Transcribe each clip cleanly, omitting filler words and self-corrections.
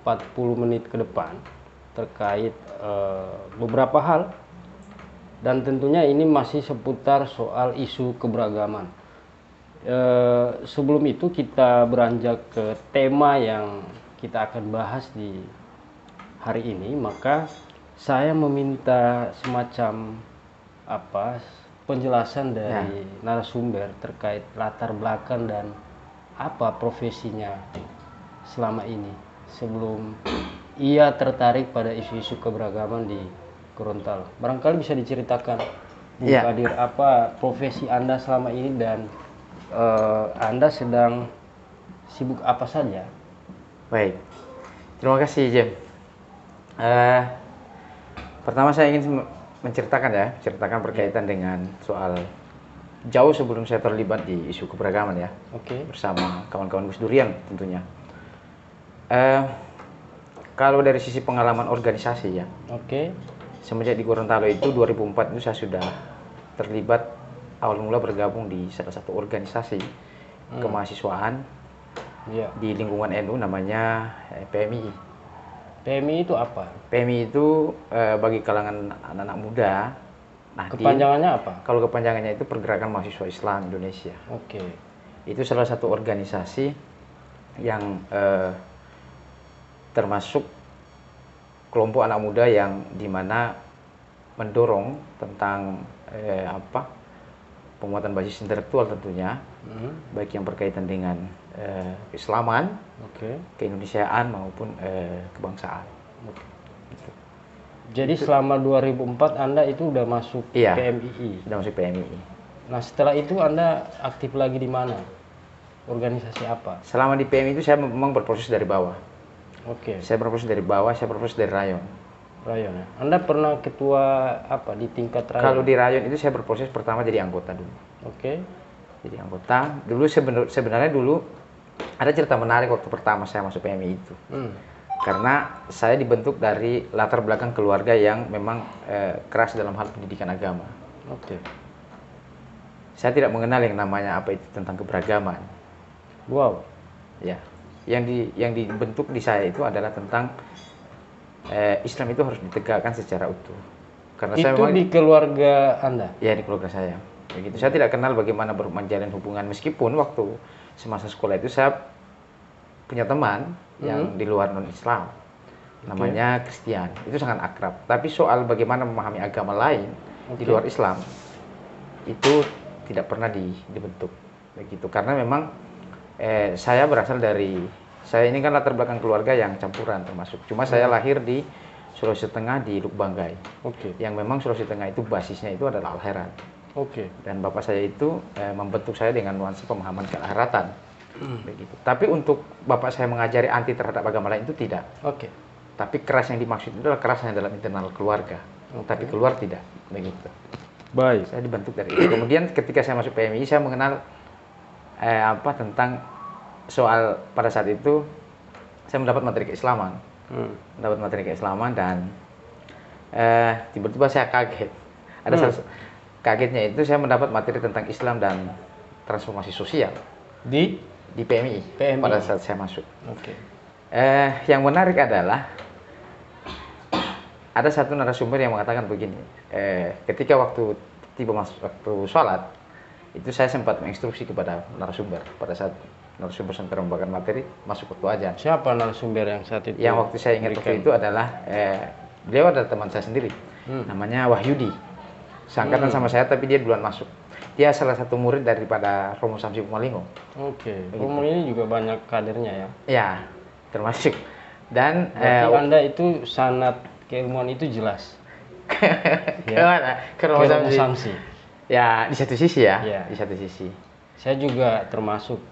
40 menit ke depan terkait beberapa hal, dan tentunya ini masih seputar soal isu keberagaman. Sebelum itu kita beranjak ke tema yang kita akan bahas di hari ini, maka saya meminta semacam penjelasan dari narasumber terkait latar belakang dan apa profesinya selama ini sebelum ia tertarik pada isu-isu keberagaman di Gorontalo. Barangkali bisa diceritakan, Bung Kadir, apa profesi Anda selama ini dan Anda sedang sibuk apa saja? Baik, terima kasih Jem. Pertama saya ingin menceritakan berkaitan dengan soal jauh sebelum saya terlibat di isu keberagaman ya. Bersama kawan-kawan Gus Durian tentunya. Kalau dari sisi pengalaman organisasi ya. Semenjak di Gorontalo itu 2004 itu saya sudah terlibat awal mula bergabung di salah satu organisasi kemahasiswaan di lingkungan NU namanya PMI. PMI itu apa? PMI itu bagi kalangan anak-anak muda. Nah, kepanjangannya apa? Kalau kepanjangannya itu Pergerakan Mahasiswa Islam Indonesia. Itu salah satu organisasi yang termasuk kelompok anak muda yang dimana mendorong tentang penguatan basis intelektual tentunya, baik yang berkaitan dengan keislaman, keindonesiaan maupun kebangsaan. Jadi selama 2004 Anda itu udah masuk PMII? Sudah masuk PMII. Nah setelah itu Anda aktif lagi di mana? Organisasi apa? Selama di PMI itu saya memang berproses dari bawah. Saya berproses dari bawah, saya berproses dari rayon. Rayon ya? Anda pernah ketua apa di tingkat rayon? Kalau di rayon itu saya berproses pertama jadi anggota dulu. Jadi anggota. Dulu sebenarnya dulu ada cerita menarik waktu pertama saya masuk PMI itu. Karena saya dibentuk dari latar belakang keluarga yang memang keras dalam hal pendidikan agama. Saya tidak mengenal yang namanya apa itu tentang keberagaman. Ya. Yang dibentuk di saya itu adalah tentang Islam itu harus ditegakkan secara utuh. Karena itu saya memang di keluarga Anda? Ya, di keluarga saya. Begitu. Saya tidak kenal bagaimana menjalin hubungan, meskipun waktu semasa sekolah itu saya punya teman yang di luar non-Islam. Namanya Christian. Itu sangat akrab. Tapi soal bagaimana memahami agama lain di luar Islam itu tidak pernah dibentuk. Begitu. Karena memang saya berasal dari ini kan latar belakang keluarga yang campuran termasuk. Cuma saya lahir di Sulawesi Tengah di Lukbanggai. Yang memang Sulawesi Tengah itu basisnya itu adalah Al-Khairat. Dan bapak saya itu membentuk saya dengan nuansa pemahaman keakharatan. Begitu. Tapi untuk bapak saya mengajari anti terhadap agama lain itu tidak. Tapi keras yang dimaksud itu adalah keras yang dalam internal keluarga. Tapi keluar tidak. Begitu. Baik. Saya dibentuk dari itu. Kemudian ketika saya masuk PMI saya mengenal tentang soal pada saat itu saya mendapat materi keislaman. Mendapat materi keislaman dan tiba-tiba saya kaget. Ada kagetnya itu saya mendapat materi tentang Islam dan transformasi sosial di PMI pada saat saya masuk. Yang menarik adalah ada satu narasumber yang mengatakan begini, ketika waktu sholat itu saya sempat menginstruksi kepada narasumber pada saat narasumber sampai membagikan materi masuk waktu ajan. Siapa narasumber yang saat itu? Yang waktu saya ingat waktu itu adalah beliau adalah teman saya sendiri, namanya Wahyudi, seangkatan sama saya tapi dia duluan masuk. Dia salah satu murid daripada Romo Samsi Pumalingo. Romo ini juga banyak kadernya ya? Ya, termasuk. Dan berarti Anda itu sanad keilmuan itu jelas. Ke Romo Samsi. Ya, di satu sisi ya. Di satu sisi. Saya juga termasuk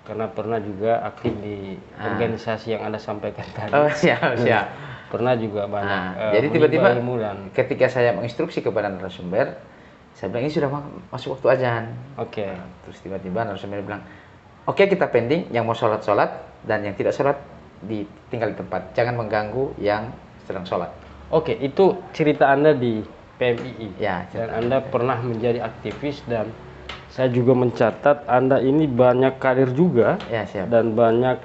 karena pernah juga aktif di organisasi yang Anda sampaikan tadi. Siap. Pernah juga banyak. Jadi tiba-tiba ketika saya menginstruksi kepada narasumber, saya bilang ini sudah masuk waktu azan. Terus tiba-tiba narasumber bilang, oke, kita pending, yang mau sholat dan yang tidak sholat tinggal di tempat, jangan mengganggu yang sedang sholat. Itu cerita Anda di PMII. Dan Anda pernah menjadi aktivis dan saya juga mencatat Anda ini banyak karir juga dan banyak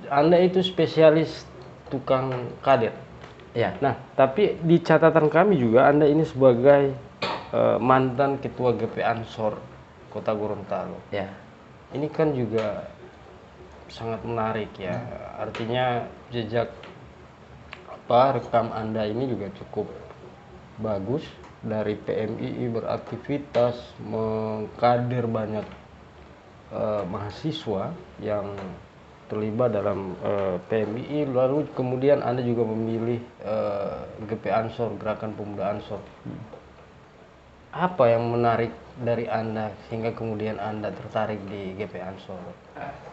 Anda itu spesialis tukang kadet. Ya. Nah, tapi di catatan kami juga Anda ini sebagai mantan ketua GP Ansor Kota Gorontalo. Ya. Ini kan juga sangat menarik ya. Artinya jejak rekam Anda ini juga cukup bagus. Dari PMII beraktivitas, mengkader banyak mahasiswa yang terlibat dalam PMII, lalu kemudian Anda juga memilih GP Ansor, Gerakan Pemuda Ansor. Apa yang menarik dari Anda sehingga kemudian Anda tertarik di GP Ansor?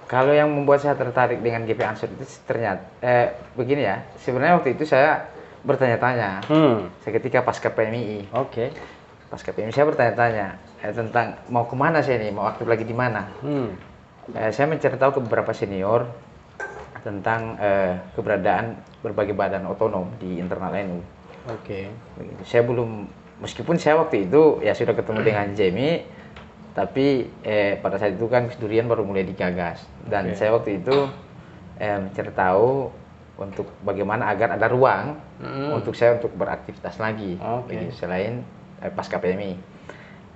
Kalau yang membuat saya tertarik dengan GP Ansor itu ternyata begini ya. Sebenarnya waktu itu saya bertanya-tanya. Seketika pasca PMII. Oke. Pasca PMII saya bertanya-tanya tentang mau kemana saya ini, mau aktif lagi di mana. Saya mencari tahu ke beberapa senior tentang keberadaan berbagai badan otonom di internal NU. Oke. Saya belum, meskipun saya waktu itu ya sudah ketemu dengan Jamie, tapi pada saat itu kan Durian baru mulai digagas. Dan saya waktu itu mencari tahu untuk bagaimana agar ada ruang untuk saya untuk beraktivitas lagi, selain pasca PMI.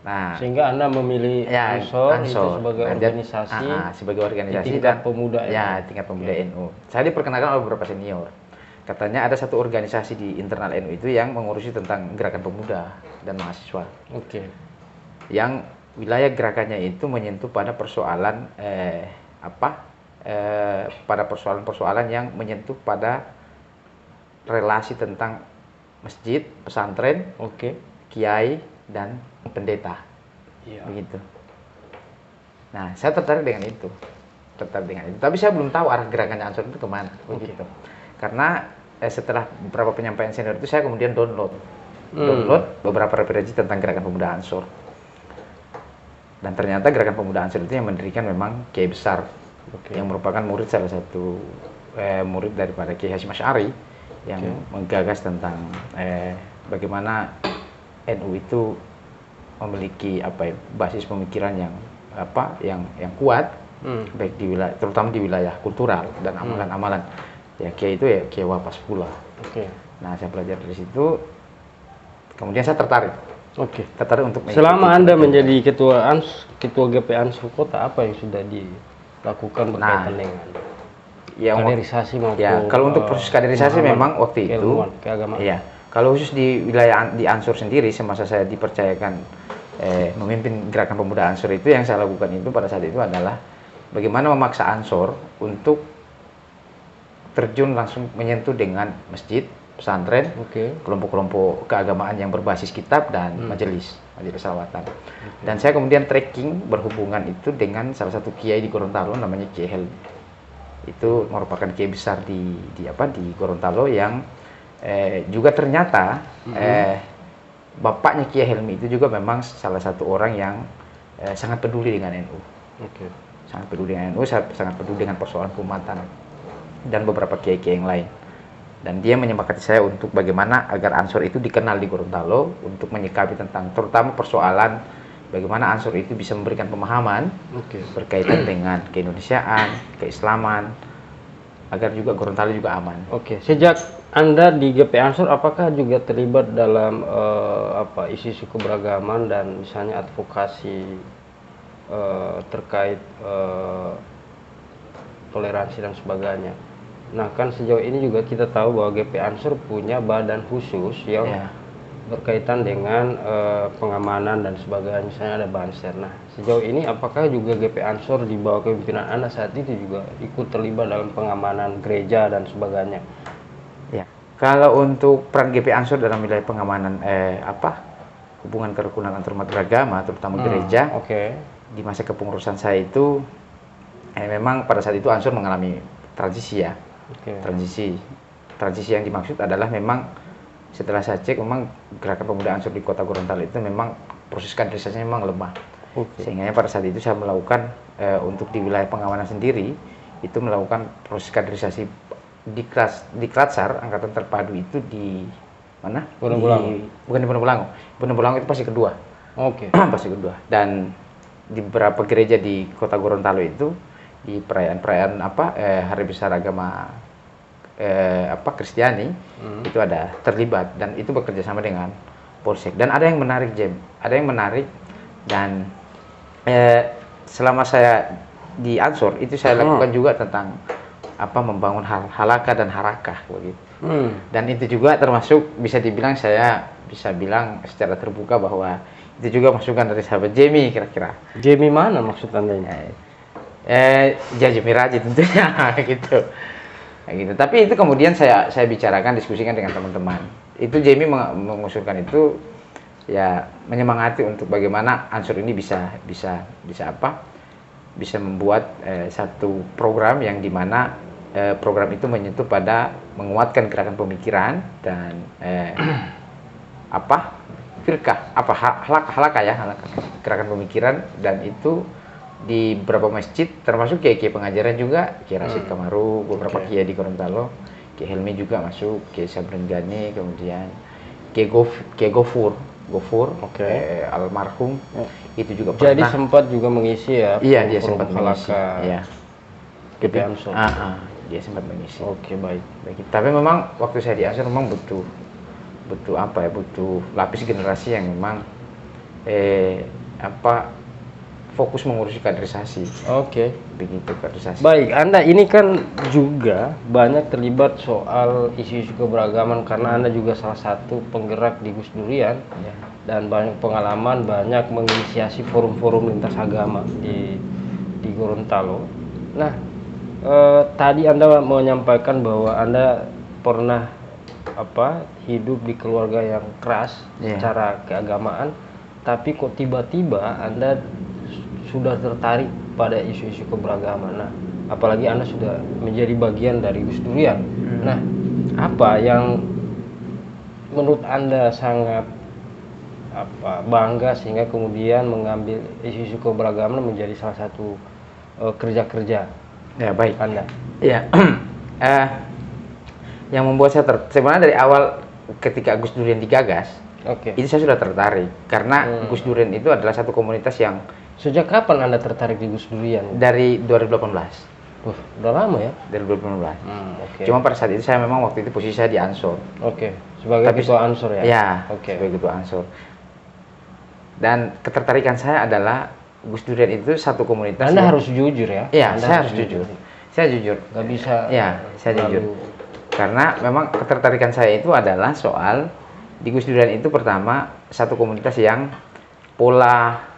Nah, sehingga Anda memilih Ansor itu sebagai organisasi, sebagai organisasi di tingkat pemuda ya, tingkat pemuda NU. Saya diperkenalkan oleh beberapa senior. Katanya ada satu organisasi di internal NU itu yang mengurusi tentang gerakan pemuda dan mahasiswa. Yang wilayah gerakannya itu menyentuh pada persoalan pada persoalan-persoalan yang menyentuh pada relasi tentang masjid, pesantren, kiai dan pendeta, begitu. Nah, saya tertarik dengan itu, Tapi saya belum tahu arah gerakannya Ansor itu kemana, begitu. Karena setelah beberapa penyampaian senior itu saya kemudian download beberapa referensi tentang gerakan pemuda Ansor. Dan ternyata gerakan pemuda Ansor itu yang mendirikan memang Kiai Besar, yang merupakan murid salah satu murid daripada Kiai Hasyim Asy'ari yang menggagas tentang bagaimana NU itu memiliki basis pemikiran yang kuat, baik di wilayah, terutama di wilayah kultural dan amalan-amalan. Ya Kiai itu ya Kiai Wapas pula. Nah, saya belajar dari situ, kemudian saya tertarik. Tertarik untuk selama Anda menjadi ketua GP Ansor Kota, apa yang sudah dilakukan berkaitan dengan kaderisasi maupun kalau untuk proses kaderisasi memang waktu itu kalau khusus di wilayah di Ansor sendiri, semasa saya dipercayakan memimpin gerakan pemuda Ansor, itu yang saya lakukan itu pada saat itu adalah bagaimana memaksa Ansor untuk terjun langsung menyentuh dengan masjid, pesantren, kelompok-kelompok keagamaan yang berbasis kitab dan majelis salawatan. Dan saya kemudian tracking berhubungan itu dengan salah satu kiai di Gorontalo namanya Kiai Helmi. Itu merupakan kiai besar di Gorontalo yang juga ternyata bapaknya Kiai Helmi itu juga memang salah satu orang yang sangat peduli dengan NU. Sangat peduli dengan NU, sangat peduli dengan persoalan keumatan dan beberapa kiai-kiai yang lain. Dan dia menyepakati saya untuk bagaimana agar Ansor itu dikenal di Gorontalo untuk menyikapi tentang terutama persoalan bagaimana Ansor itu bisa memberikan pemahaman berkaitan dengan keindonesiaan, keislaman, agar juga Gorontalo juga aman. Sejak Anda di GP Ansor, apakah juga terlibat dalam isu-isu keberagaman dan misalnya advokasi terkait toleransi dan sebagainya? Nah, kan sejauh ini juga kita tahu bahwa GP Ansor punya badan khusus yang berkaitan dengan pengamanan dan sebagainya, misalnya ada Banser. Nah, sejauh ini apakah juga GP Ansor di bawah kepemimpinan Anda saat itu juga ikut terlibat dalam pengamanan gereja dan sebagainya? Ya, kalau untuk peran GP Ansor dalam wilayah pengamanan hubungan kerukunan antarumat beragama, terutama gereja, di masa kepengurusan saya itu memang pada saat itu Ansor mengalami transisi ya. Transisi yang dimaksud adalah memang setelah saya cek memang gerakan pemuda Ansor di Kota Gorontalo itu memang proses kaderisasinya memang lemah. Sehingga pada saat itu saya melakukan untuk di wilayah pengamanan sendiri itu melakukan proses kaderisasi di Klatsar Angkatan Terpadu itu di mana? Bukan di Bonobolango. Bonobolango itu pasti kedua. Pasti kedua. Dan di beberapa gereja di Kota Gorontalo itu di perayaan-perayaan hari besar agama Kristiani itu ada terlibat, dan itu bekerja sama dengan Polsek. Dan ada yang menarik, ada yang menarik, dan selama saya di Ansor itu saya lakukan juga tentang membangun halakah dan harakah begitu. Dan itu juga termasuk bisa dibilang, saya bisa bilang secara terbuka bahwa itu juga masukan dari sahabat Jamie kira-kira. Jamie mana maksud Anda ini? Jamie Raji tentunya gitu. Gitu. Tapi itu kemudian saya bicarakan, diskusikan dengan teman-teman. Itu Jamie mengusulkan itu, ya menyemangati untuk bagaimana Ansor ini bisa membuat satu program yang dimana program itu menyentuh pada menguatkan gerakan pemikiran dan halakah gerakan pemikiran, dan itu di beberapa masjid termasuk kiai pengajaran juga, Kiai Rashid Kamaru, beberapa kiai di Gorontalo, Kiai Helmi juga masuk, Kiai Sabrin Gani, kemudian Kiai Gofur, almarhum itu juga pernah. Jadi sempat juga mengisi ya? Iya, dia sempat mengisi. Iya. GP Ansor. Dia sempat mengisi. Oke, baik. Tapi memang waktu saya di Ansor memang butuh lapis generasi yang memang fokus mengurusi kaderisasi. Oke. Begitu, kaderisasi. Baik, Anda ini kan juga banyak terlibat soal isu-isu keberagaman karena Anda juga salah satu penggerak di Gus Durian, Ya. dan banyak pengalaman, banyak menginisiasi forum-forum lintas agama di Gorontalo. Nah, tadi Anda menyampaikan bahwa Anda pernah hidup di keluarga yang keras secara keagamaan, tapi kok tiba-tiba Anda sudah tertarik pada isu-isu keberagaman. Nah, apalagi Anda sudah menjadi bagian dari Gus Durian. Nah, apa yang menurut Anda sangat bangga sehingga kemudian mengambil isu-isu keberagaman menjadi salah satu kerja-kerja baik Anda? Ya. Yang membuat saya sebenarnya dari awal ketika Gus Durian digagas, itu saya sudah tertarik karena Gus Durian itu adalah satu komunitas yang. Sejak kapan Anda tertarik di Gus Durian? Dari 2018. Udah lama ya? Dari 2018. Cuma pada saat itu saya memang waktu itu posisi saya di Ansor. Sebagai ketua Ansor ya? Ya, sebagai ketua Ansor. Dan ketertarikan saya adalah Gus Durian itu satu komunitas. Anda harus jujur ya? Iya, saya harus jujur. Saya jujur. Gak bisa. Ya, saya jujur. Karena memang ketertarikan saya itu adalah soal di Gus Durian itu pertama satu komunitas yang pola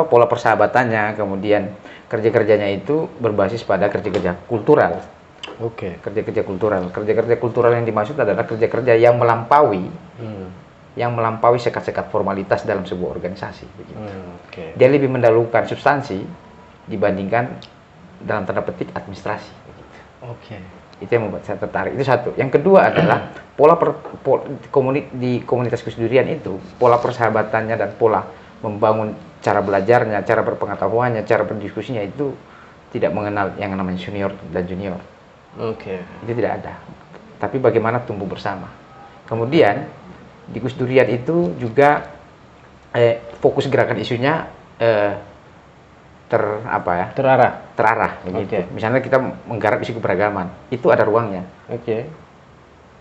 persahabatannya, kemudian kerja-kerjanya itu berbasis pada kerja-kerja kultural. Kerja-kerja kultural yang dimaksud adalah kerja-kerja yang melampaui sekat-sekat formalitas dalam sebuah organisasi. Dia lebih mendahulukan substansi dibandingkan dalam tanda petik administrasi. Itu yang membuat saya tertarik. Itu satu. Yang kedua adalah di komunitas Gus Durian itu pola persahabatannya dan pola membangun cara belajarnya, cara berpengetahuannya, cara berdiskusinya itu tidak mengenal yang namanya senior dan junior. Itu tidak ada. Tapi bagaimana tumbuh bersama. Kemudian di Gus Durian itu juga fokus gerakan isunya terarah begitu. Misalnya kita menggarap isu keberagaman, itu ada ruangnya.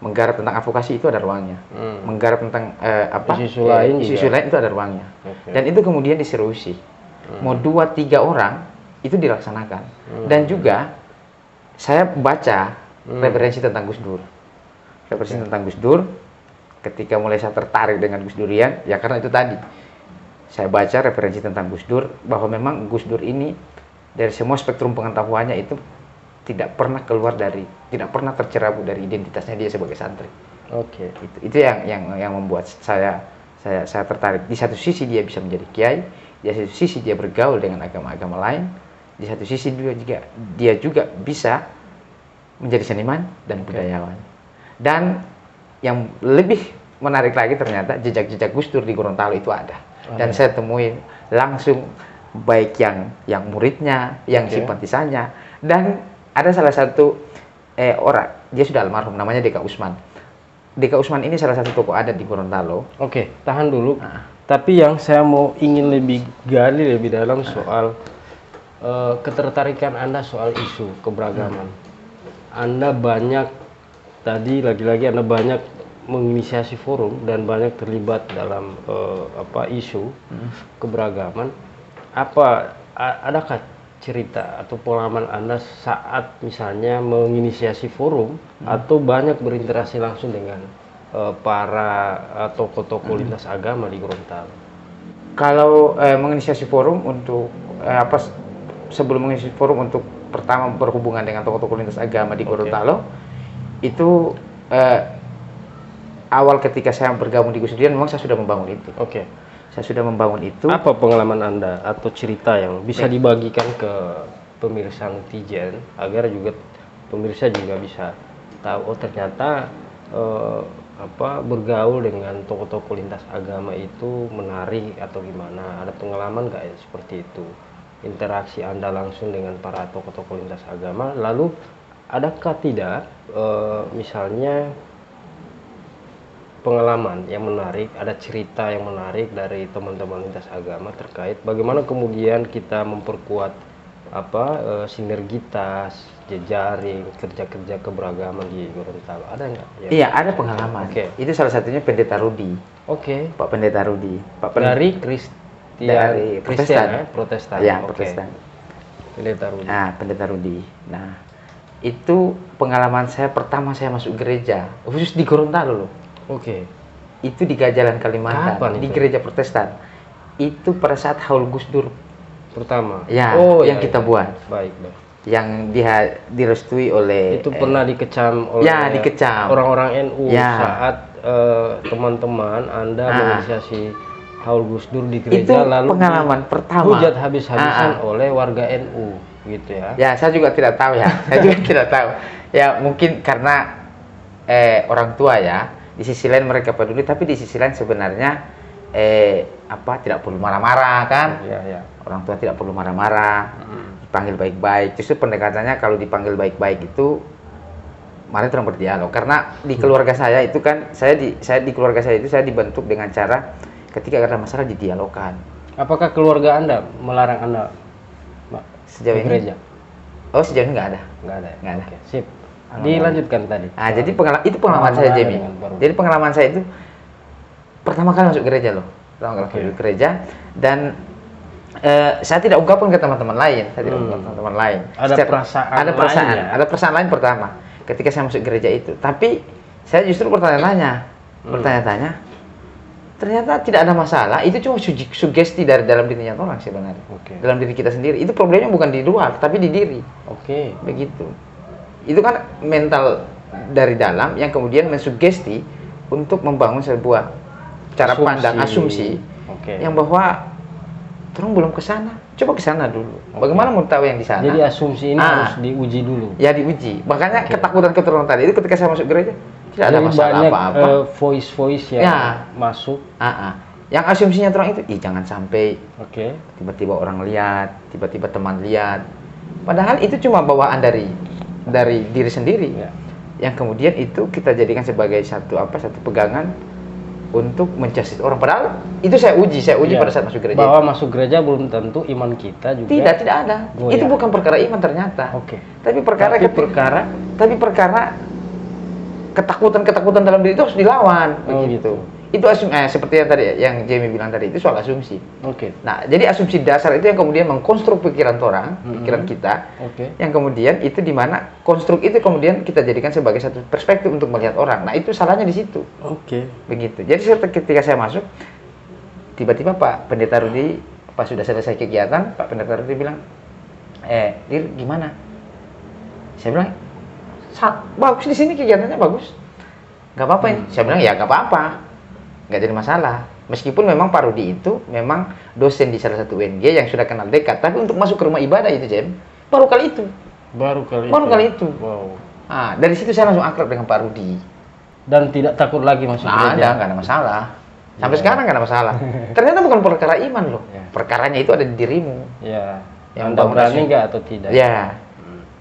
Menggarap tentang advokasi itu ada ruangnya. Menggarap tentang isu lain itu ada ruangnya. Dan itu kemudian diseriusi. Mau 2-3 orang itu dilaksanakan. Dan juga saya baca referensi tentang Gus Dur. Tentang Gus Dur ketika mulai saya tertarik dengan Gus Durian, ya karena itu tadi. Saya baca referensi tentang Gus Dur bahwa memang Gus Dur ini dari semua spektrum pengetahuannya itu tidak pernah tercerabut dari identitasnya dia sebagai santri. Itu yang membuat saya tertarik. Di satu sisi dia bisa menjadi kiai, di satu sisi dia bergaul dengan agama-agama lain, di satu sisi dia juga bisa menjadi seniman dan budayawan. Dan yang lebih menarik lagi ternyata jejak-jejak Gus Dur di Gorontalo itu ada. Dan saya temui langsung baik yang muridnya, yang simpatisannya, dan ada salah satu orang, dia sudah almarhum, namanya Deka Usman. Deka Usman ini salah satu tokoh adat di Gorontalo. Tahan dulu. Tapi yang saya ingin lebih gali lebih dalam soal ketertarikan Anda soal isu keberagaman. Anda banyak tadi lagi-lagi Anda banyak menginisiasi forum dan banyak terlibat dalam isu keberagaman. Adakah cerita atau pengalaman Anda saat misalnya menginisiasi forum atau banyak berinteraksi langsung dengan para tokoh-tokoh lintas agama di Gorontalo? Kalau menginisiasi forum untuk sebelum menginisiasi forum untuk pertama berhubungan dengan tokoh-tokoh lintas agama di Gorontalo, itu awal ketika saya bergabung di Gus Durian memang saya sudah membangun itu. Saya sudah membangun itu. Apa pengalaman Anda atau cerita yang bisa dibagikan ke pemirsa netizen agar juga pemirsa juga bisa tahu ternyata bergaul dengan tokoh-tokoh lintas agama itu menarik atau gimana? Ada pengalaman nggak seperti itu? Interaksi Anda langsung dengan para tokoh-tokoh lintas agama, lalu adakah tidak misalnya pengalaman yang menarik, ada cerita yang menarik dari teman-teman lintas agama terkait bagaimana kemudian kita memperkuat sinergitas, jejaring, kerja-kerja keberagaman di Gorontalo? Ada nggak? Iya, ada pengalaman. Itu salah satunya Pendeta Rudi. Pak Pendeta Rudi. Dari Protestan. Protestan. Ya, Protestan. Pendeta Rudi. Pendeta Rudi. Nah, itu pengalaman saya pertama saya masuk gereja, khusus di Gorontalo loh. Itu di Gajalan, Kalimantan. Kapan di itu? Gereja Protestan. Itu pada saat haul Gus Dur pertama. Yang kita buat. Baik. Yang direstui oleh itu pernah dikecam oleh dikecam orang-orang NU saat teman-teman Anda menginisiasi haul Gus Dur di gereja, itu lalu pengalaman pertama hujat habis-habisan oleh warga NU gitu ya. Ya, saya juga tidak tahu ya. Ya, mungkin karena orang tua ya. Di sisi lain mereka peduli, tapi di sisi lain sebenarnya tidak perlu marah-marah kan? Orang tua tidak perlu marah-marah, dipanggil baik-baik. Justru pendekatannya kalau dipanggil baik-baik itu, mari terus berdialog. Karena di keluarga saya itu kan, saya di keluarga saya itu saya dibentuk dengan cara ketika ada masalah didialogkan. Apakah keluarga Anda melarang Anda sejauh ini? Gereja? Sejauh ini nggak ada. Nggak ada. Oke. Sip. Dilanjutkan tadi. Jadi itu pengalaman saya, Jamie. Jadi pengalaman saya itu pertama kali masuk gereja loh. Pertama kali masuk gereja, dan saya tidak ungkapkan ke teman-teman lain. Ada perasaan lain pertama ketika saya masuk gereja itu. Tapi saya justru bertanya-tanya. Ternyata tidak ada masalah. Itu cuma sugesti dari dalam dirinya orang sebenarnya. Dalam diri kita sendiri. Itu problemnya bukan di luar, tapi di diri. Begitu. Itu kan mental dari dalam yang kemudian mensugesti untuk membangun sebuah cara pandang asumsi yang bahwa terus belum ke sana, coba ke sana dulu. Bagaimana mau tahu yang di sana? Jadi asumsi ini harus diuji dulu. Ya, diuji. Makanya ketakutan tadi itu ketika saya masuk gereja tidak ada masalah apa-apa. Voice yang masuk. Yang asumsinya terang itu, jangan sampai tiba-tiba orang lihat, tiba-tiba teman lihat. Padahal itu cuma bawaan dari diri sendiri, yang kemudian itu kita jadikan sebagai satu pegangan untuk menjustis orang. Padahal itu saya uji pada saat masuk gereja. Bahwa masuk gereja belum tentu iman kita juga. Tidak ada. Itu bukan perkara iman ternyata. Tapi perkara ketakutan dalam diri itu harus dilawan. Begitu. Itu seperti yang tadi yang Jamie bilang tadi, itu soal asumsi. Nah, jadi asumsi dasar itu yang kemudian mengkonstruk pikiran pikiran kita, yang kemudian itu di mana konstruk itu kemudian kita jadikan sebagai satu perspektif untuk melihat orang. Nah, itu salahnya di situ. Begitu. Jadi ketika saya masuk, tiba-tiba Pak Pendeta Rudi, pas sudah selesai kegiatan, Pak Pendeta Rudi bilang, Dir, gimana? Saya bilang, bagus di sini kegiatannya bagus. Nggak apa-apa ini. Saya bilang, ya nggak apa-apa. Nggak jadi masalah. Meskipun memang Pak Rudi itu memang dosen di salah satu UNG yang sudah kenal dekat, tapi untuk masuk ke rumah ibadah itu, baru kali itu. Wow. Dari situ saya langsung akrab dengan Pak Rudi. Dan tidak takut lagi masuk gereja? Nggak ada masalah. Sampai sekarang nggak ada masalah. Ternyata bukan perkara iman loh. Perkaranya itu ada di dirimu. Yang Anda berani nggak atau tidak?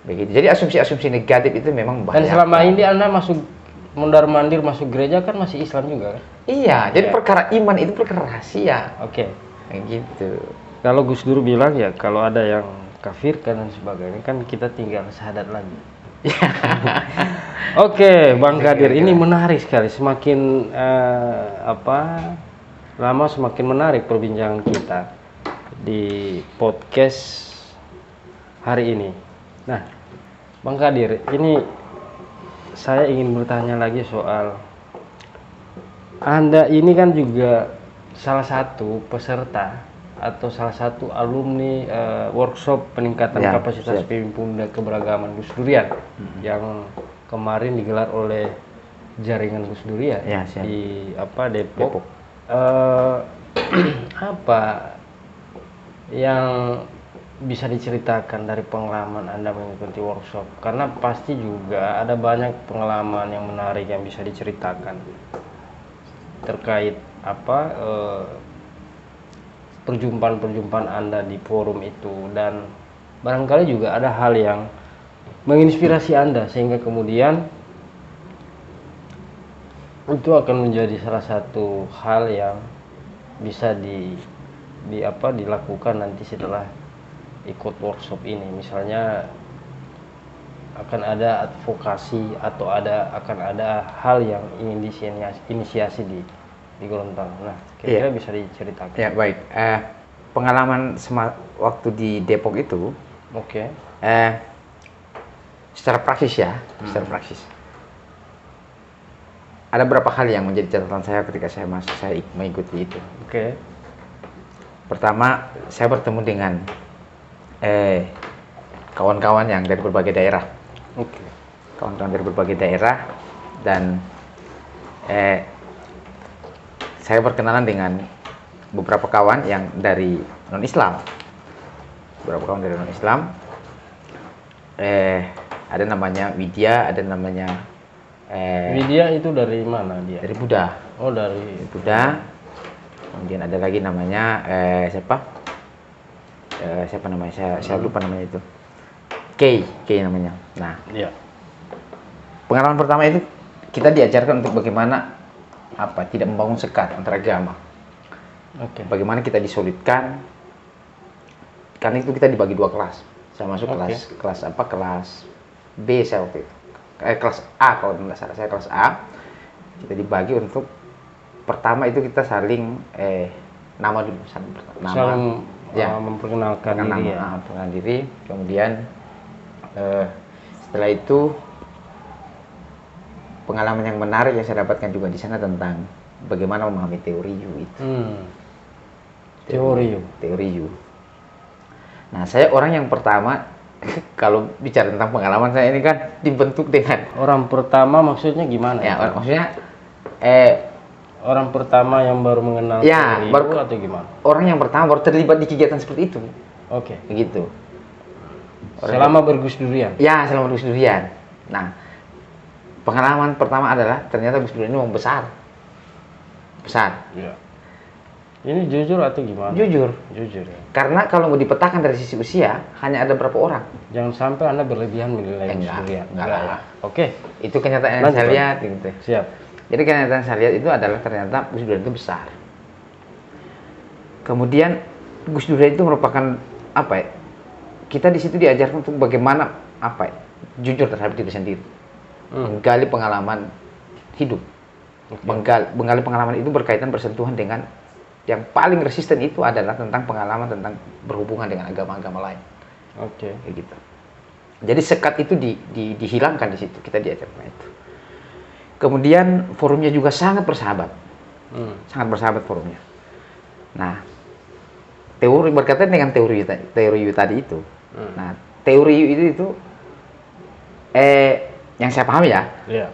Begitu. Jadi asumsi-asumsi negatif itu memang bahaya. Dan selama ini Anda mondar-mandir masuk gereja kan masih Islam juga kan? Iya, jadi perkara iman itu perkara rahasia. Gitu. Gitu. Kalau Gus Dur bilang ya, kalau ada yang kafirkan dan sebagainya, kan kita tinggal syahadat lagi. Oke, Bang Kadir, ini menarik sekali. Semakin lama semakin menarik perbincangan kita di podcast hari ini. Nah, Bang Kadir, ini saya ingin bertanya lagi soal Anda ini kan juga salah satu peserta atau salah satu alumni workshop peningkatan Ya, kapasitas siap. pemuda keberagaman Gus Durian yang kemarin digelar oleh jaringan Gus Durian Ya, siap. di Depok. Depok. Apa yang bisa diceritakan dari pengalaman Anda mengikuti workshop? Karena pasti juga ada banyak pengalaman yang menarik yang bisa diceritakan terkait perjumpaan-perjumpaan Anda di forum itu, dan barangkali juga ada hal yang menginspirasi Anda sehingga kemudian itu akan menjadi salah satu hal yang bisa dilakukan nanti setelah ikut workshop ini. Misalnya akan ada advokasi atau akan ada hal yang ingin diinisiasi di Gorontalo. Nah, kira-kira bisa diceritakan. Ya, baik. Pengalaman waktu di Depok itu, Oke. secara praksis ya, secara praksis. Ada beberapa hal yang menjadi catatan saya ketika saya mengikuti itu. Oke. Pertama, saya bertemu dengan kawan-kawan yang dari berbagai daerah. Oke. Kawan-kawan dari berbagai daerah, dan saya berkenalan dengan beberapa kawan yang dari non-Islam. Beberapa kawan dari non-Islam. Ada namanya Widya, ada namanya Widya itu dari mana dia? dari Buddha. Oh, dari Buddha. Kemudian ada lagi namanya siapa? Siapa namanya? Saya lupa namanya itu. Kay namanya. Nah, Iya. pengalaman pertama itu kita diajarkan untuk bagaimana tidak membangun sekat antara agama. Oke. Bagaimana kita disolidkan. Karena itu kita dibagi dua kelas. Saya masuk kelas B saya waktu itu. Kelas A kalau tidak salah, saya kelas A. Kita dibagi untuk pertama itu kita saling nama dulu, Saling ya, memperkenalkan diri ya. memperkenalkan diri. Kemudian setelah itu pengalaman yang menarik yang saya dapatkan juga di sana tentang bagaimana memahami teori U itu. Teori U. Nah, saya orang yang pertama kalau bicara tentang pengalaman saya ini kan dibentuk dengan Orang pertama maksudnya gimana? ya, maksudnya Orang pertama yang baru mengenal Ya, teori baru- itu atau gimana? orang yang pertama baru terlibat di kegiatan seperti itu. Oke. Begitu. Selama bergus durian. Ya, selama Gus Durian. Nah, pengalaman pertama adalah ternyata Gus Durian ini memang besar. Iya. Ini jujur atau gimana? Jujur. Jujur ya. Karena kalau mau dipetakan dari sisi usia, hanya ada berapa orang. Jangan sampai Anda berlebihan menilai Gus Durian. enggak lah. Oke. Itu kenyataan yang Lanjut, saya Bang. lihat gitu. Siap. Jadi kenyataan yang saya lihat itu adalah ternyata Gus Durian itu besar. Kemudian Gus Durian itu merupakan kita di situ diajarkan untuk bagaimana jujur terhadap diri sendiri, menggali pengalaman hidup, menggali pengalaman itu berkaitan bersentuhan dengan yang paling resisten itu adalah tentang pengalaman tentang berhubungan dengan agama-agama lain. Oke. Kayak gitu. Jadi sekat itu dihilangkan di situ, kita diajarkan itu. Kemudian forumnya juga sangat bersahabat, sangat bersahabat forumnya. Nah, teori berkaitan dengan teori U tadi itu. Nah, teori U itu yang saya pahami ya, Iya.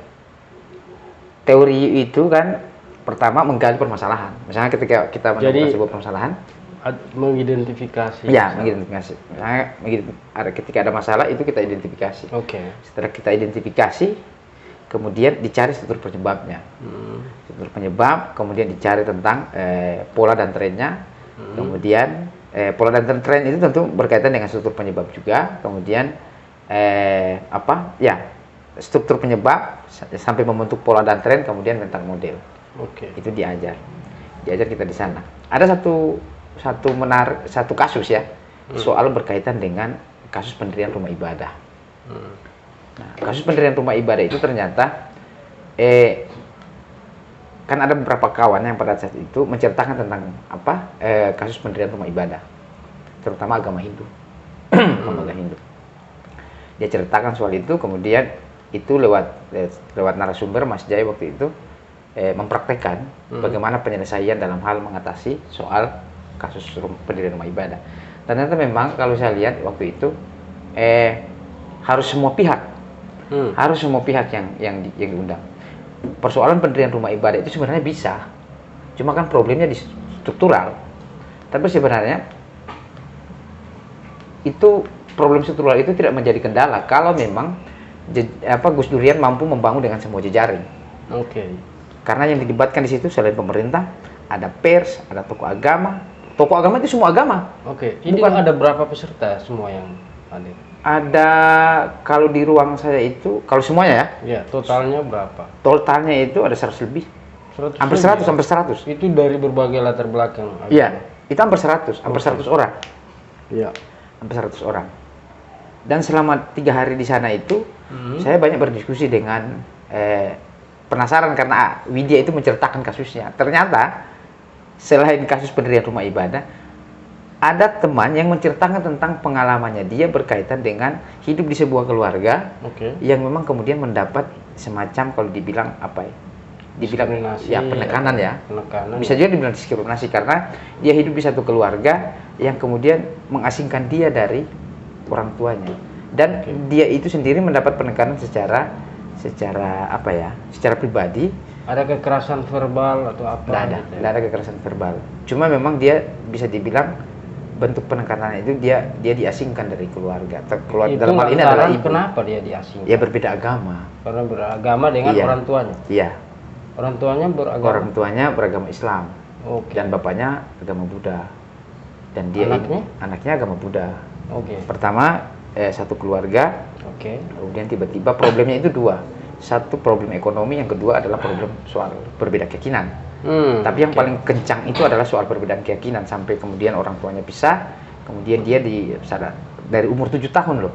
teori U itu kan pertama menggali permasalahan. Misalnya ketika kita menemukan sebuah permasalahan, Mengidentifikasi. ya mengidentifikasi. Misalnya ketika ada masalah itu kita identifikasi. Oke. Setelah kita identifikasi, kemudian dicari struktur penyebabnya. Struktur penyebab, kemudian dicari tentang pola dan trennya. Kemudian pola dan tren itu tentu berkaitan dengan struktur penyebab juga. Kemudian struktur penyebab sampai membentuk pola dan tren, kemudian mental model. Oke. Itu diajar kita di sana. Ada satu kasus ya, soal berkaitan dengan kasus pendirian rumah ibadah. Hmm. Nah, kasus pendirian rumah ibadah itu ternyata kan ada beberapa kawan yang pada saat itu menceritakan tentang kasus pendirian rumah ibadah, terutama agama Hindu. Agama Hindu. Dia ceritakan soal itu, kemudian itu lewat narasumber Mas Jai waktu itu mempraktekkan bagaimana penyelesaian dalam hal mengatasi soal kasus pendirian rumah ibadah. Ternyata memang kalau saya lihat waktu itu harus semua pihak yang diundang. Persoalan pendirian rumah ibadah itu sebenarnya bisa, cuma kan problemnya di struktural. Tapi sebenarnya itu problem struktural itu tidak menjadi kendala kalau memang Gus Durian mampu membangun dengan semua jejaring. Oke. Karena yang didebatkan di situ selain pemerintah, ada pers, ada tokoh agama. Tokoh agama itu semua agama. Oke. Ini ada berapa peserta semua yang hadir? Ada, kalau di ruang saya itu, kalau semuanya ya. Totalnya berapa? Totalnya itu ada 100 lebih. 100 hampir 100, hampir 100. Itu dari berbagai latar belakang. Iya, itu hampir 100, hampir 100 orang. Iya. Hampir 100 orang. Dan selama 3 hari di sana itu, saya banyak berdiskusi dengan penasaran karena Widya itu menceritakan kasusnya. Ternyata selain kasus pendirian rumah ibadah, ada teman yang menceritakan tentang pengalamannya dia berkaitan dengan hidup di sebuah keluarga yang memang kemudian mendapat semacam, kalau dibilang dibilang penekanan ya. Bisa juga dibilang diskriminasi karena dia hidup di satu keluarga yang kemudian mengasingkan dia dari orang tuanya, dan dia itu sendiri mendapat penekanan secara pribadi. Ada kekerasan verbal atau apa? Tidak ada kekerasan verbal. Cuma memang dia bisa dibilang bentuk penekanan itu dia diasingkan dari keluarga. Dalam hal ini adalah ibu. Kenapa dia diasingkan? Ya berbeda agama. Karena beragama dengan orang tuanya. Iya. Orang tuanya beragama. Orang tuanya beragama Islam. Dan bapaknya agama Buddha. Dan dia anaknya agama Buddha. Pertama satu keluarga. Kemudian tiba-tiba problemnya itu dua. Satu problem ekonomi, yang kedua adalah problem soal berbeda keyakinan. Tapi yang paling kencang itu adalah soal perbedaan keyakinan, sampai kemudian orang tuanya pisah, kemudian dia dari umur 7 tahun loh,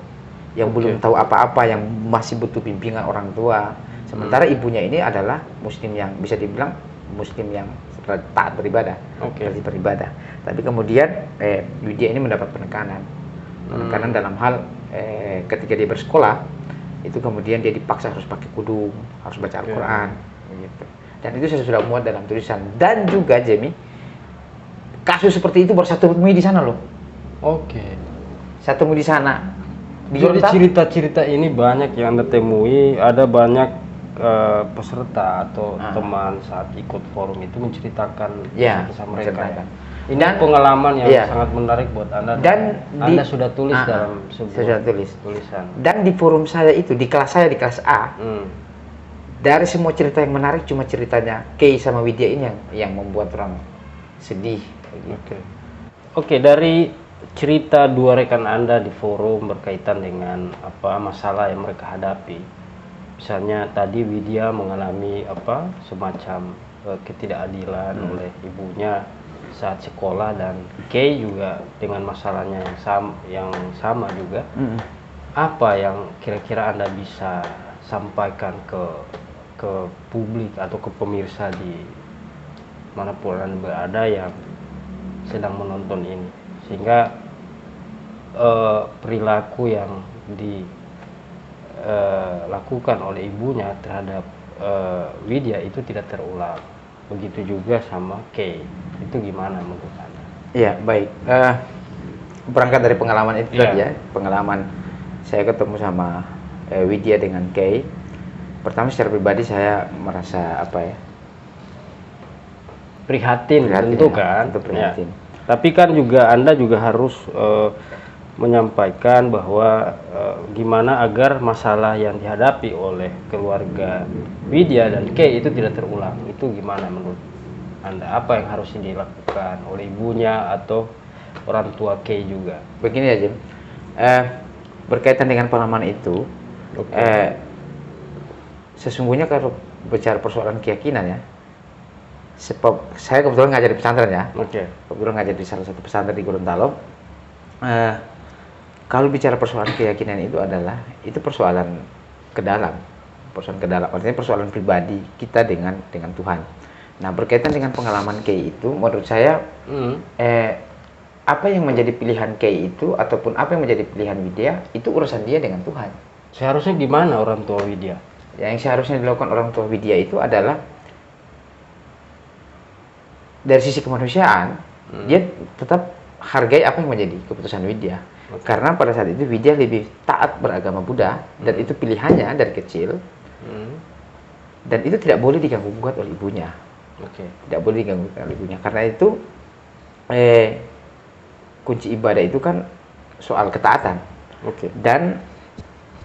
yang belum tahu apa-apa, yang masih butuh bimbingan orang tua. Sementara ibunya ini adalah muslim yang bisa dibilang muslim yang taat beribadah, rajin beribadah. Tapi kemudian Widya ini mendapat penekanan dalam hal ketika dia bersekolah, itu kemudian dia dipaksa harus pakai kudung, harus baca Al-Quran, gitu. Dan itu saya sudah muat dalam tulisan. Dan juga Jamie, kasus seperti itu baru saya temui di sana loh. Saya temui di sana. Jadi cerita-cerita ini banyak yang Anda temui, ada banyak peserta atau teman saat ikut forum itu menceritakan kisah mereka. Ini pengalaman yang sangat menarik buat Anda. Dan Anda sudah tulis dalam sebuah tulisan. Dan di forum saya itu, di kelas saya, di kelas A, dari semua cerita yang menarik, cuma ceritanya Kay sama Widya ini yang membuat orang sedih. Oke, dari cerita dua rekan Anda di forum berkaitan dengan masalah yang mereka hadapi. Misalnya tadi Widya mengalami semacam ketidakadilan oleh ibunya saat sekolah, dan Kay juga dengan masalahnya yang sama juga. Apa yang kira-kira Anda bisa sampaikan ke publik atau ke pemirsa di manapun Anda berada yang sedang menonton ini, sehingga perilaku yang dilakukan oleh ibunya terhadap Widya itu tidak terulang. Begitu juga sama Kay. Itu gimana menurut Anda? Iya, baik. Berangkat dari pengalaman itu tadi ya, pengalaman saya ketemu sama Widya dengan Kay. Pertama, secara pribadi saya merasa prihatin tentu kan. Prihatin. Tapi kan juga Anda juga harus menyampaikan bahwa gimana agar masalah yang dihadapi oleh keluarga Widya dan Kay itu tidak terulang. Itu gimana menurut Anda? Apa yang harus dilakukan oleh ibunya atau orang tua Kay juga? Begini ya, Jim. Berkaitan dengan pengalaman itu, sesungguhnya kalau bicara persoalan keyakinan ya, saya kebetulan ngajar di pesantren ya. Kebetulan ngajar di salah satu pesantren di Gorontalo. eh, kalau bicara persoalan keyakinan itu persoalan ke dalam, artinya persoalan pribadi kita dengan Tuhan. Nah, berkaitan dengan pengalaman Kay itu, menurut saya apa yang menjadi pilihan Kay itu ataupun apa yang menjadi pilihan Widya itu urusan dia dengan Tuhan. Seharusnya gimana orang tua Widya? Yang seharusnya dilakukan orang tua Widya itu adalah dari sisi kemanusiaan, dia tetap hargai apa yang menjadi keputusan Widya. Karena pada saat itu Widya lebih taat beragama Buddha dan itu pilihannya dari kecil. Dan itu tidak boleh diganggu gugat oleh ibunya. Tidak boleh diganggu oleh ibunya. Karena itu kunci ibadah itu kan soal ketaatan. Dan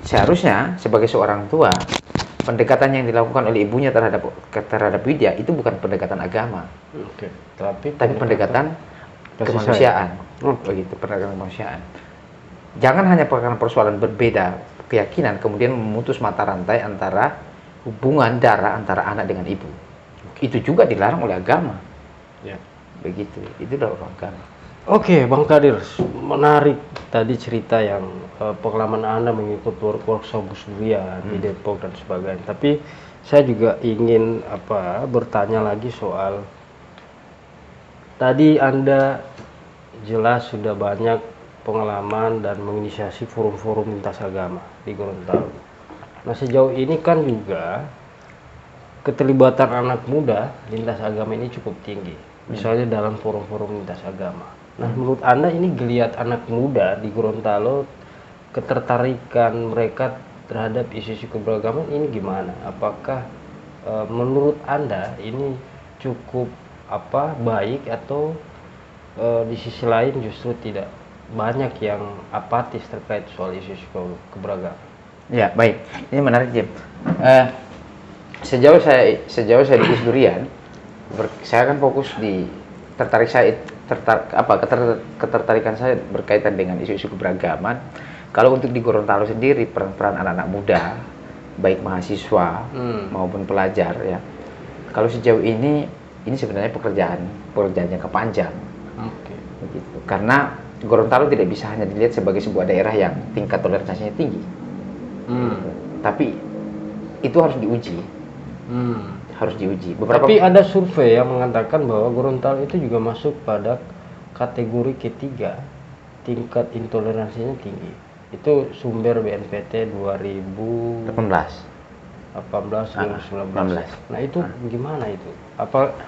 seharusnya sebagai seorang tua, pendekatan yang dilakukan oleh ibunya terhadap Widya itu bukan pendekatan agama, tapi pendekatan kemanusiaan. Begitu, pendekatan kemanusiaan. Jangan hanya karena persoalan berbeda keyakinan kemudian memutus mata rantai antara hubungan darah antara anak dengan ibu. Itu juga dilarang oleh agama. Begitu, itu dalam agama. Oke, Bang Kadir, menarik tadi cerita yang pengalaman Anda mengikuti workshop Gus Durian di Depok dan sebagainya. Tapi saya juga ingin bertanya lagi soal tadi Anda jelas sudah banyak pengalaman dan menginisiasi forum-forum lintas agama di Gorontalo. Nah, sejauh ini kan juga keterlibatan anak muda lintas agama ini cukup tinggi. Misalnya dalam forum-forum lintas agama. Nah, menurut Anda ini geliat anak muda di Gorontalo, ketertarikan mereka terhadap isu-isu keberagaman ini gimana? Apakah menurut Anda ini cukup baik atau di sisi lain justru tidak banyak yang apatis terkait soal isu-isu keberagaman? Ya, baik. Ini menarik, Jim. Sejauh saya di Gus Durian, saya kan fokus di ketertarikan saya berkaitan dengan isu-isu keberagaman. Kalau untuk di Gorontalo sendiri, peran anak-anak muda, baik mahasiswa maupun pelajar, ya. Kalau sejauh ini sebenarnya pekerjaan jangka panjang. Begitu. Karena Gorontalo tidak bisa hanya dilihat sebagai sebuah daerah yang tingkat toleransinya tinggi. Tapi itu harus diuji. Tapi ada survei yang mengatakan bahwa Gorontalo itu juga masuk pada kategori ketiga, tingkat intoleransinya tinggi. Itu sumber BNPT 2018 2019. Nah, itu gimana itu?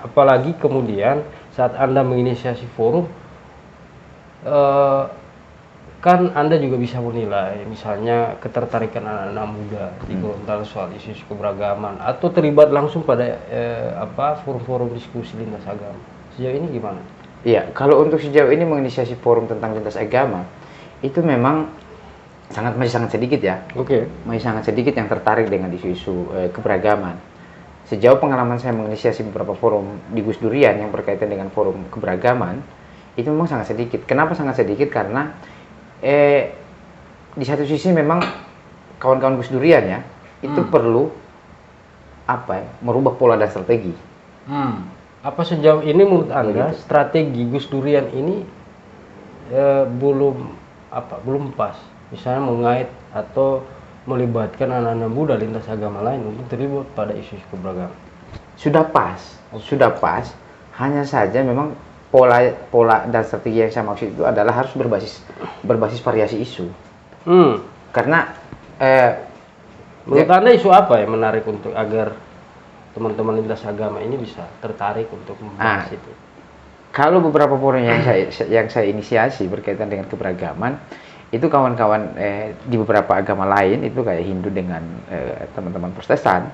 Apalagi kemudian saat Anda menginisiasi forum, kan Anda juga bisa menilai misalnya ketertarikan anak-anak muda di Gorontalo soal isu-isu keberagaman atau terlibat langsung pada forum-forum diskusi lintas agama. Sejauh ini gimana? Iya, kalau untuk sejauh ini menginisiasi forum tentang lintas agama itu memang masih sangat sedikit, ya. Masih sangat sedikit yang tertarik dengan isu-isu keberagaman. Sejauh pengalaman saya menginisiasi beberapa forum di Gus Durian yang berkaitan dengan forum keberagaman, itu memang sangat sedikit. Kenapa sangat sedikit? Karena di satu sisi memang kawan-kawan Gus Durian, ya, itu perlu merubah pola dan strategi. Apa sejauh ini menurut Anda strategi Gus Durian ini belum pas? Misalnya mengait atau melibatkan anak-anak muda lintas agama lain untuk terlibat pada isu-isu keberagaman. Sudah pas. Hanya saja memang pola dan strategi yang saya maksud itu adalah harus berbasis variasi isu. Karena menurut Anda isu apa yang menarik untuk agar teman-teman lintas agama ini bisa tertarik untuk membahas itu? Kalau beberapa forum yang saya inisiasi berkaitan dengan keberagaman, itu kawan-kawan di beberapa agama lain itu kayak Hindu dengan teman-teman Protestan,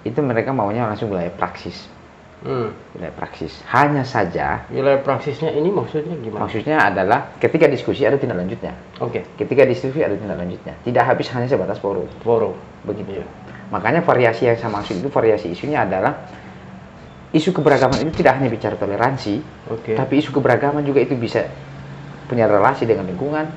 itu mereka maunya langsung wilayah praksis. Wilayah praksis. Hanya saja wilayah praksisnya ini maksudnya gimana? Maksudnya adalah ketika diskusi ada tindak lanjutnya. Ketika diskusi ada tindak lanjutnya. Tidak habis hanya sebatas forum. Begitu. Makanya variasi yang saya maksud itu variasi isunya adalah isu keberagaman itu tidak hanya bicara toleransi, tapi isu keberagaman juga itu bisa punya relasi dengan lingkungan,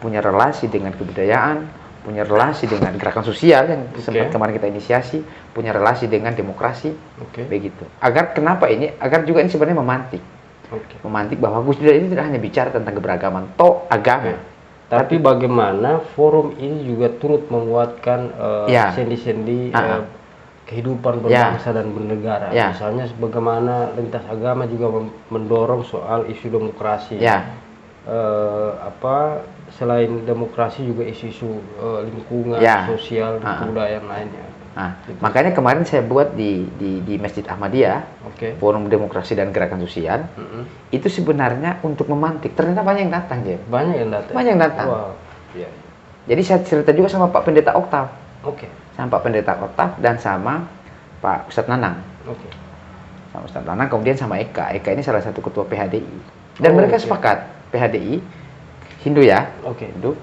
punya relasi dengan kebudayaan, punya relasi dengan gerakan sosial yang sempat kemarin kita inisiasi, punya relasi dengan demokrasi, begitu. Agar juga ini sebenarnya memantik. Oke. Memantik bahwa Gus Dur ini tidak hanya bicara tentang keberagaman, toh agama. Tapi bagaimana forum ini juga turut menguatkan Ya. sendi-sendi kehidupan Ya. berbangsa dan bernegara. Ya. Misalnya bagaimana lintas agama juga mendorong soal isu demokrasi. Ya. Selain demokrasi juga isu-isu lingkungan, Ya. sosial, dan kebudayaan lainnya. Nah, makanya kemarin saya buat di Masjid Ahmadiyah, Oke. Forum Demokrasi dan Gerakan Sosial, itu sebenarnya untuk memantik. Ternyata banyak yang datang, Jem. Banyak yang datang. Banyak yang datang. Wow. Ya. Jadi saya cerita juga sama Pak Pendeta Oktav, Oke. sama Pak Pendeta Oktav dan sama Pak Ustadz Nanang. Oke. Sama Ustadz Nanang, kemudian sama Eka. Eka ini salah satu ketua PHDI. Dan mereka sepakat, PHDI, Hindu ya, Oke. Hindu.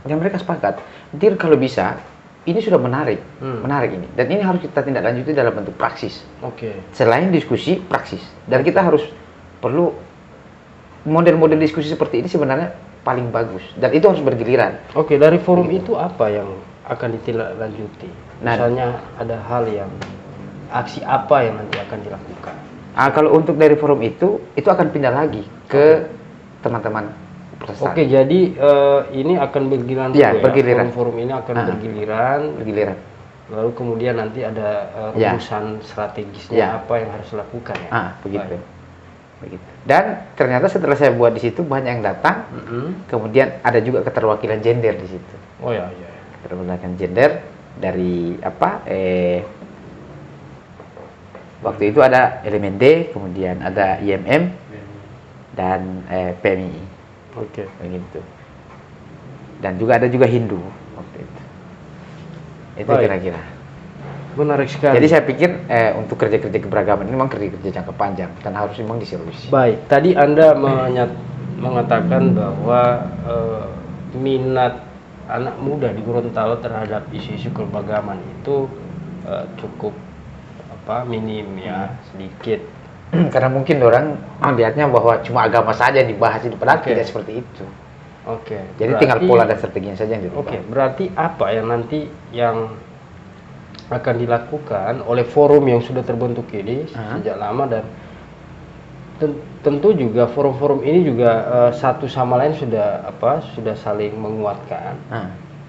Dan mereka sepakat, jadi kalau bisa, ini sudah menarik, menarik ini. Dan ini harus kita tindak lanjuti dalam bentuk praksis. Oke. Selain diskusi, praksis. Dan kita harus perlu model-model diskusi seperti ini sebenarnya paling bagus. Dan itu harus bergiliran. Oke, dari forum itu apa yang akan ditindaklanjuti? Nah, Misalnya ada hal yang aksi apa yang nanti akan dilakukan? Kalau untuk dari forum itu akan pindah lagi ke teman-teman Protestan. Oke, jadi ini akan bergiliran Iya, dulu ya. bergiliran. Forum ini akan bergiliran. Bergiliran. Lalu kemudian nanti ada rumusan strategisnya apa yang harus dilakukan ya. Begitu. Begitu. Dan ternyata setelah saya buat di situ banyak yang datang. Kemudian ada juga keterwakilan gender di situ. Oh ya. Keterwakilan gender dari waktu itu ada elemen D, kemudian ada IMM dan PMI. Oke. Begitu. Dan juga ada juga Hindu waktu itu. Itu Baik. kira-kira. Menarik sekali. Jadi saya pikir untuk kerja-kerja keberagaman ini memang kerja-kerja jangka panjang dan harus memang diseriusi. Baik, tadi Anda mengatakan bahwa minat anak muda di Gorontalo terhadap isu-isu keberagaman itu cukup minim ya, sedikit. Karena mungkin orang melihatnya bahwa cuma agama saja yang dibahas, itu padahal tidak seperti itu. Oke. Jadi tinggal pola dan strateginya saja yang dirubah. Oke, berarti apa yang nanti yang akan dilakukan oleh forum yang sudah terbentuk ini sejak lama, dan tentu juga forum-forum ini juga satu sama lain sudah saling menguatkan.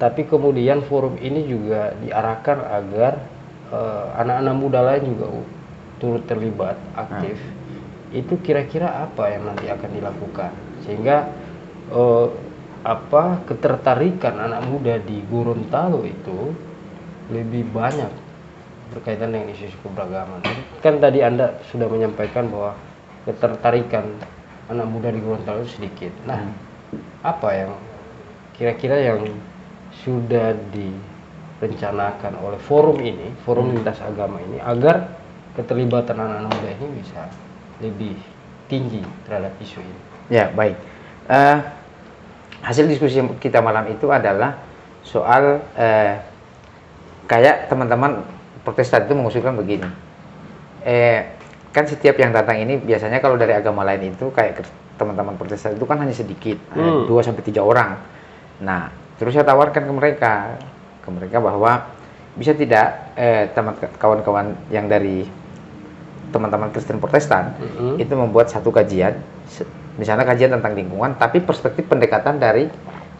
Tapi kemudian forum ini juga diarahkan agar anak-anak muda lain juga turut terlibat aktif. Itu kira-kira apa yang nanti akan dilakukan sehingga ketertarikan anak muda di Gorontalo itu lebih banyak berkaitan dengan isu keberagaman. Kan tadi Anda sudah menyampaikan bahwa ketertarikan anak muda di Gorontalo sedikit. Nah, apa yang kira-kira yang sudah direncanakan oleh forum ini, forum lintas agama ini, agar keterlibatan anak-anak muda ini bisa lebih tinggi terhadap isu ini? Ya, baik. Hasil diskusi kita malam itu adalah soal kayak teman-teman Protestan itu mengusulkan begini. Kan setiap yang datang ini biasanya kalau dari agama lain itu kayak teman-teman Protestan itu kan hanya sedikit, 2-3 orang. Nah, terus saya tawarkan ke mereka bahwa bisa tidak kawan-kawan yang dari teman-teman Kristen Protestan itu membuat satu kajian, misalnya kajian tentang lingkungan, tapi perspektif pendekatan dari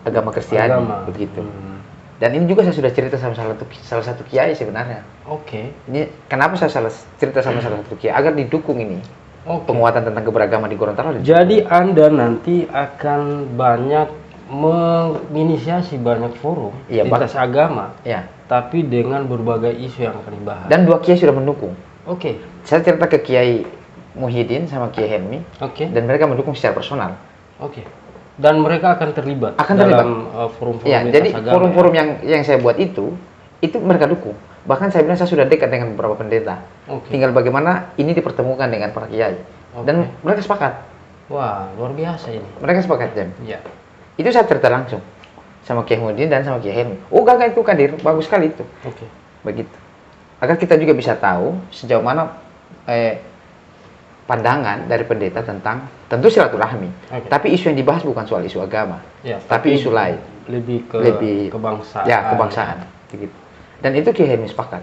agama Kristiani, begitu. Dan ini juga saya sudah cerita sama salah satu kiai sebenarnya. Oke. Ini kenapa saya cerita sama salah satu kiai agar didukung ini penguatan tentang keberagaman di Gorontalo. Jadi Anda nanti akan banyak menginisiasi banyak forum lintas agama, tapi dengan berbagai isu yang akan dibahas. Dan 2 kiai sudah mendukung. Oke. Saya cerita ke Kiai Muhyiddin sama Kiai Helmi. Dan mereka mendukung secara personal. Oke. Dan mereka akan terlibat dalam forum-forum ya, lintas jadi agama. forum-forum yang saya buat itu mereka dukung. Bahkan saya bilang saya sudah dekat dengan beberapa pendeta. Tinggal bagaimana ini dipertemukan dengan para kiai. Dan mereka sepakat. Wah, luar biasa ini. Mereka sepakat, Jam. Iya. Itu saya cerita langsung sama Kiai Muhyiddin dan sama Kiai Helmi. Oh, gak itu Kadir, bagus sekali itu. Begitu. Agar kita juga bisa tahu sejauh mana pandangan dari pendeta tentang tentu silaturahmi. Tapi isu yang dibahas bukan soal isu agama, tapi isu lain. Lebih kebangsaan. Ya, kebangsaan. Begitu. Dan itu Kiai Helmi sepakat.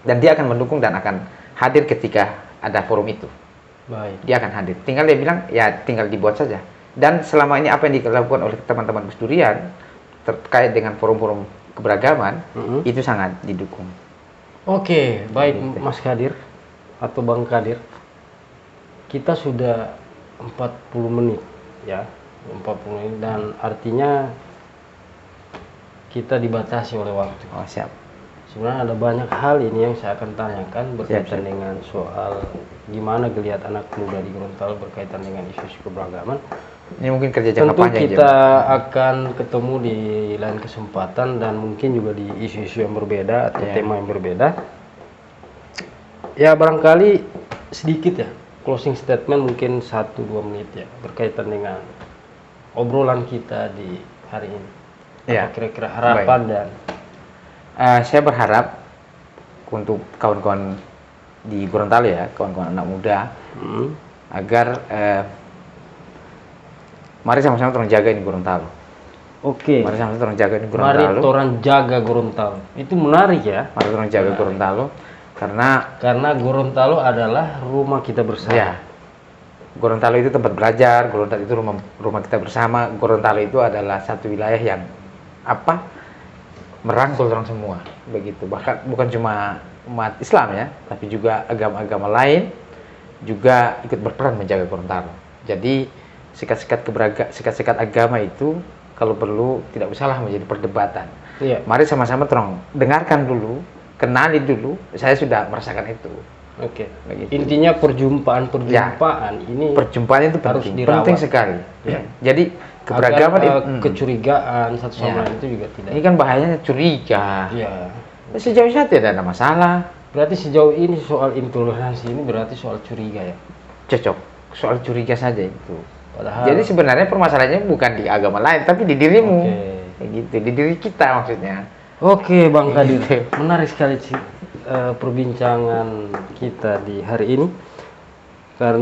Dan dia akan mendukung dan akan hadir ketika ada forum itu. Baik. dia akan hadir. Tinggal dia bilang, ya tinggal dibuat saja. Dan selama ini apa yang dilakukan oleh teman-teman Gus Durian terkait dengan forum-forum keberagaman, itu sangat didukung. Oke, baik Mas Kadir atau Bang Kadir. Kita sudah 40 menit ya, 40 menit, dan artinya kita dibatasi oleh waktu. Oh, siap. Sebenarnya ada banyak hal ini yang saya akan tanyakan berkaitan Siap. dengan soal gimana geliat anak muda di Gorontalo berkaitan dengan isu-isu keberagaman. Ini mungkin kerja jangka Tentu panjang. kita akan ketemu di lain kesempatan dan mungkin juga di isu-isu yang berbeda atau tema yang berbeda. Ya barangkali sedikit ya, closing statement mungkin 1-2 menit ya berkaitan dengan obrolan kita di hari ini. Ya. Apa kira-kira harapan dan Saya berharap untuk kawan-kawan di Gorontalo ya, kawan-kawan anak muda, agar mari sama-sama tolong jaga ini Gorontalo. Oke. Mari sama-sama tolong jaga ini Mari Gorontalo. orang jaga Gorontalo. Itu menarik ya. Mari tolong jaga Gorontalo karena Gorontalo adalah rumah kita bersama. ya, Gorontalo itu tempat belajar, Gorontalo itu rumah kita bersama. Gorontalo itu adalah satu wilayah yang merangkul orang semua, begitu. Bahkan bukan cuma umat Islam ya, tapi juga agama-agama lain juga ikut berperan menjaga Gorontalo. Jadi sikat-sikat agama itu kalau perlu tidak usahlah menjadi perdebatan. Iya. Mari sama-sama dengarkan dulu, kenali dulu. Saya sudah merasakan itu. Oke. Begitu. Intinya perjumpaan ini Perjumpaan itu harus penting, dirawat. penting sekali. Ya. Jadi keberagaman agar, itu, kecurigaan satu sama lain itu juga tidak. ini kan bahayanya curiga. Iya. Sejauh ini tidak ada masalah. Berarti sejauh ini soal intoleransi ini berarti soal curiga ya. Cocok, soal curiga saja itu. Padahal. Jadi sebenarnya permasalahannya bukan di agama lain, tapi di dirimu. Oke. Kayak gitu, di diri kita maksudnya. Oke, Bang Kadir. Gitu. Menarik sekali perbincangan kita di hari ini.